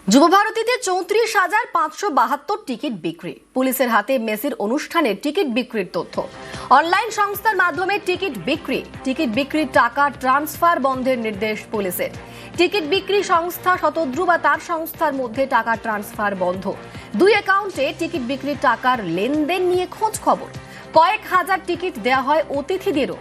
যুবভারতীতে 34,572 ticket বিক্রি। পুলিশের হাতে মেসির অনুষ্ঠানের টিকিট বিক্রির তথ্য। অনলাইন সংস্থার মাধ্যমে টিকিট বিক্রির টাকা ট্রান্সফার বন্ধের নির্দেশ পুলিশের। টিকিট বিক্রি সংস্থা শতদ্রু বা তার সংস্থার মধ্যে টাকা ট্রান্সফার বন্ধ। দুই অ্যাকাউন্টে টিকিট বিক্রির টাকার লেনদেন নিয়ে খোঁজ খবর। কয়েক হাজার টিকিট দেওয়া হয় অতিথিদেরও।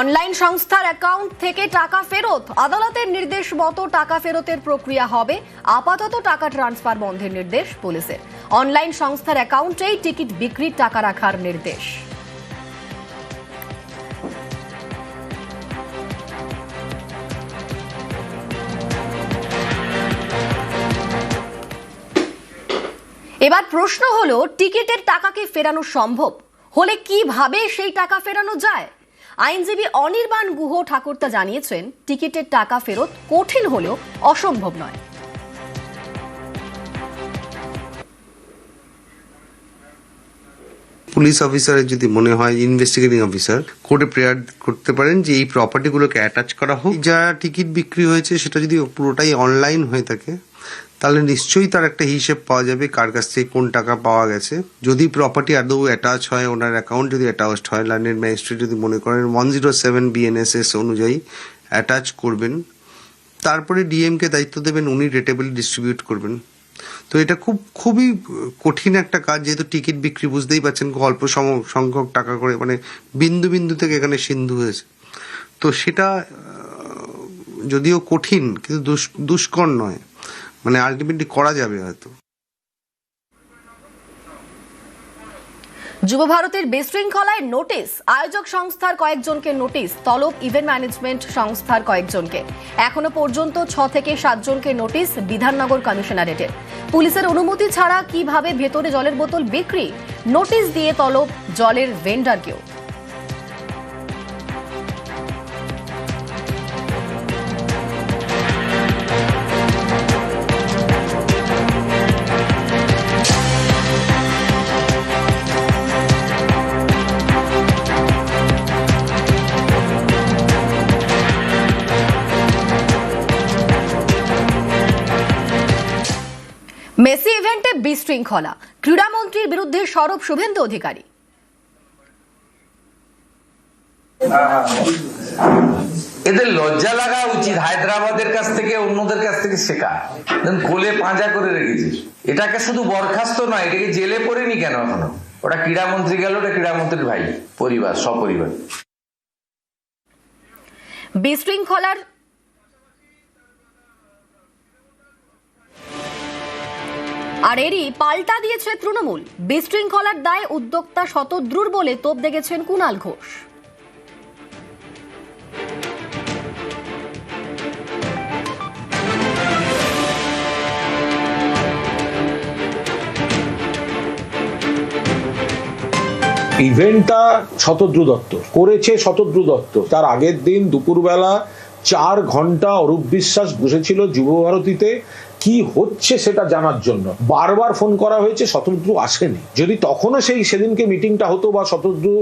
অনলাইন সংস্থার অ্যাকাউন্ট থেকে টাকা ফেরত। আদালতের নির্দেশ মতো টাকা ফেরতের প্রক্রিয়া হবে। আপাতত টাকা ট্রান্সফার বন্ধের নির্দেশ পুলিশের। অনলাইন সংস্থার অ্যাকাউন্টেই টিকিট বিক্রির টাকা রাখার নির্দেশ। এবার প্রশ্ন হলো, টিকিটের টাকা কি ফেরানো সম্ভব? হলে কিভাবে সেই টাকা ফেরানো যায়? আইনজীবী অনির্বাণ গুহ ঠাকুরতা জানিয়েছেন, টিকিটের টাকা ফেরত কঠিন হলেও অসম্ভব নয়। পুলিশ অফিসারের যদি মনে হয়, ইনভেস্টিগেটিং অফিসার কোর্টে প্রেয়ার করতে পারেন যে এই প্রপার্টিগুলোকে অ্যাটাচ করা হোক। যা টিকিট বিক্রি হয়েছে সেটা যদি পুরোটাই অনলাইন হয়ে থাকে তাহলে নিশ্চয়ই তার একটা হিসেব পাওয়া যাবে কার কাছ থেকে কোন টাকা পাওয়া গেছে। যদি প্রপার্টি আদৌ অ্যাটাচ হয়, ওনার অ্যাকাউন্ট যদি অ্যাটাচড হয়, লার্নেড ম্যাজিস্ট্রেট যদি মনে করেন 107 BNSS অনুযায়ী অ্যাটাচ করবেন, তারপরে ডিএমকে দায়িত্ব দেবেন, উনি রেটেবলি ডিস্ট্রিবিউট করবেন। তো এটা খুবই কঠিন একটা কাজ, যেহেতু টিকিট বিক্রি বুঝতেই পারছেন অল্প সংখ্যক টাকা করে, মানে বিন্দু বিন্দু থেকে এখানে সিন্ধু হয়েছে। তো সেটা যদিও কঠিন কিন্তু দুষ্কর নয়, মানে আলটিমেটলি করা যাবে হয়তো। যুবভারতীর বিশৃঙ্খলায় নোটিশ। আয়োজক সংস্থার কয়েকজনকে নোটিশ, তলব ইভেন্ট ম্যানেজমেন্ট সংস্থার কয়েকজনকে। এখনো পর্যন্ত 6 থেকে 7 জনকে নোটিশ বিধাননগর কমিশনারেটের। পুলিশের অনুমতি ছাড়া কিভাবে ভেতরে জলের বোতল বিক্রি? নোটিশ দিয়ে তলব জলের ভেন্ডারকেও। মেসি ইভেন্টে বিশৃঙ্খলা, ক্রীড়ামন্ত্রীর বিরুদ্ধে সরব শুভেন্দু অধিকারী। এদের লজ্জা লাগা উচিত, হায়দ্রাবাদের কাছ থেকে অন্যদের কাছ থেকে শেখা। কোলে পাঁজা করে রেখেছিস, এটাকে শুধু বরখাস্ত নয়, এটাকে জেলে পড়েনি কেন এখনো? ওটা ক্রীড়ামন্ত্রী গেল, ওটা ক্রীড়ামন্ত্রীর ভাই, পরিবার, সপরিবার। বিশৃঙ্খলার আর এরই পাল্টা দিয়েছে তৃণমূল। বিশৃঙ্খলার দায়ে উদ্যোক্তা শতদ্রুর বলে তোপ দেখেছেন কুণাল ঘোষ। ইভেন্টটা শতদ্রু দত্ত করেছে। শতদ্রু দত্ত তার আগের দিন দুপুরবেলা 4 ঘন্টা অরূপ বিশ্বাস বসেছিল যুবভারতীতে কি হচ্ছে সেটা জানার জন্য। বারবার ফোন করা হয়েছে, শতদ্রু আসেনি। যদি তখনও সেদিনকে মিটিংটা হতো বা শতদ্রু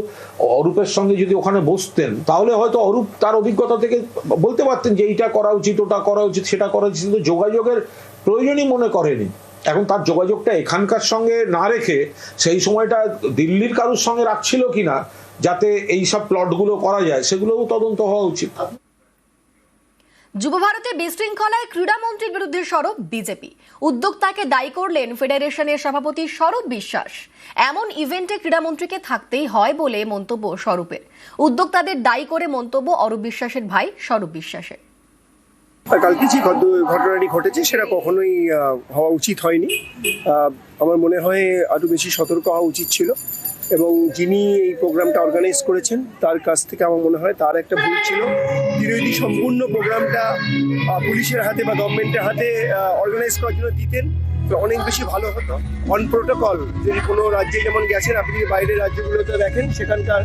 অরূপের সঙ্গে যদি ওখানে বসতেন, তাহলে হয়তো অরূপ তার অভিজ্ঞতা থেকে বলতে পারতেন যে এইটা করা উচিত, ওটা করা উচিত, সেটা করা উচিত। কিন্তু যোগাযোগের প্রয়োজনই মনে করেনি। এখন তার যোগাযোগটা এখানকার সঙ্গে না রেখে সেই সময়টা দিল্লির কারোর সঙ্গে রাখছিল কিনা যাতে এই সব প্লটগুলো করা যায়, সেগুলোও তদন্ত হওয়া উচিত। যুবভারতীর বিশৃঙ্খলায় ক্রীড়ামন্ত্রীর বিরুদ্ধে সরব বিজেপি। উদ্যোক্তাকে দায়ী করলেন ফেডারেশনের সভাপতি স্বরূপ বিশ্বাস। এমন ইভেন্টে ক্রীড়ামন্ত্রীকে থাকতেই হয় বলে মন্তব্য স্বরূপের। উদ্যোক্তাদের দায়ী করে মন্তব্য অরূপ বিশ্বাসের ভাই স্বরূপ বিশ্বাসের। কালকে যে ঘটনাটি ঘটেছে সেটা কখনোই হওয়া উচিত হয়নি। আমার মনে হয় আরও বেশি সতর্ক হওয়া উচিত ছিল, এবং যিনি এই প্রোগ্রামটা অর্গানাইজ করেছেন তার কাছ থেকে আমার মনে হয় তার একটা ভুল ছিল। তিনি যদি সম্পূর্ণ প্রোগ্রামটা পুলিশের হাতে বা গভর্নমেন্টের হাতে অর্গানাইজ করার জন্য দিতেন তো অনেক বেশি ভালো হতো। অন প্রোটোকল যদি কোনো রাজ্যে যেমন গেছেন, আপনি বাইরের রাজ্যগুলোতে দেখেন সেখানকার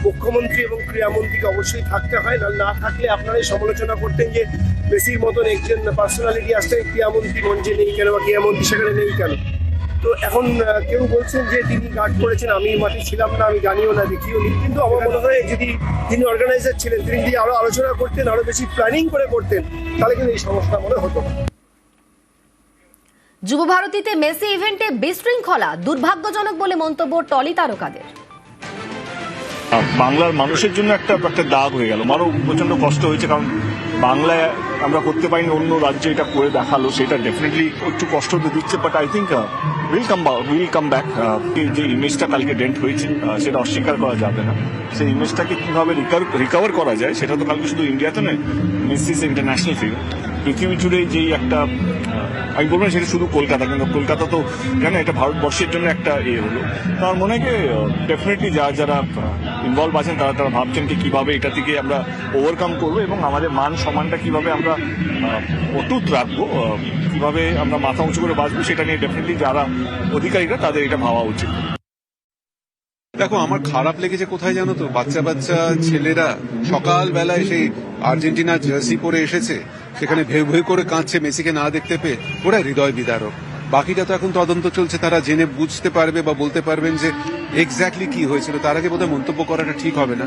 মুখ্যমন্ত্রী এবং ক্রীড়ামন্ত্রীকে অবশ্যই থাকতে হয়, না থাকলে আপনারাই সমালোচনা করতেন যে মেসির মতন একজন পার্সোনালিটি আসতে ক্রীড়ামন্ত্রী মঞ্চে নেই কেন বা ক্রীড়ামন্ত্রী সেখানে নেই কেন। তো এখন কেউ বলছেন যে তিনি গার্ড করেছেন, আমি মাঠে ছিলাম না, আমি জানিও না, দেখিও নি, কিন্তু আমার মনে হয় যদি তিনি অর্গানাইজার ছিলেন, তিনি যদি আরো আলোচনা করতেন, আরো বেশি প্ল্যানিং করে করতেন, তাহলে কিন্তু এই সমস্যা মনে হতো না। যুবভারতীতে মেসি ইভেন্টে বিশৃঙ্খলা দুর্ভাগ্যজনক বলে মন্তব্য টলি তারকাদের। বাংলার মানুষের জন্য একটা দাগ হয়ে গেল, আমারও প্রচন্ড কষ্ট হয়েছে, কারণ বাংলায় আমরা করতে পারিনি, অন্য রাজ্যে এটা করে দেখালো, সেটা ডেফিনেটলি একটু কষ্ট তো দিচ্ছে, but I think will come back. যে ইমেজটা কালকে ডেন্ট হয়েছে সেটা অস্বীকার করা যাবে না। সেই ইমেজটাকে কিভাবে রিকভার করা যায় সেটা তো কালকে শুধু ইন্ডিয়াতে নয়, মেসি ইন্টারন্যাশনাল ফিগার, পৃথিবী জুড়ে যেই একটা, আমি বলবো না সেটা শুধু কলকাতা, কিন্তু কলকাতা তো জানো এটা ভারতবর্ষের জন্য একটা হলো। তার মনে হয় ডেফিনেটলি যারা ইনভলভ আছেন তারা ভাবছেন কি কিভাবে এটা থেকে আমরা ওভারকাম করবো এবং আমাদের মান সম্মানটা কিভাবে আমরা অটুট রাখবো, কিভাবে আমরা মাথা উঁচু করে বাঁচবো, সেটা নিয়ে ডেফিনেটলি যারা অধিকারীরা তাদের এটা ভাবা উচিত। দেখো, আমার খারাপ লেগেছে কোথায় জানো তো, বাচ্চা বাচ্চা ছেলেরা সকালবেলায় সেই আর্জেন্টিনা জার্সি পরে এসেছে, সেখানে ভেউ ভেউ করে কাঁদছে মেসিকে না দেখতে পেয়ে, ওরা হৃদয় বিদারক। বাকিটা তো এখন তদন্ত চলছে, তারা জেনে বুঝতে পারবে বা বলতে পারবেন যে এক্স্যাক্টলি কি হয়েছিল। তার আগে বোধহয় মন্তব্য করাটা ঠিক হবে না।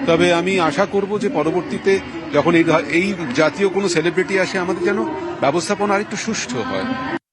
তবে আমি আশা করব যে পরবর্তীতে যখন এই জাতীয় কোনো সেলিব্রিটি আসে, আমাদের যেন ব্যবস্থাপনা আরেকটু সুষ্ঠু হয়।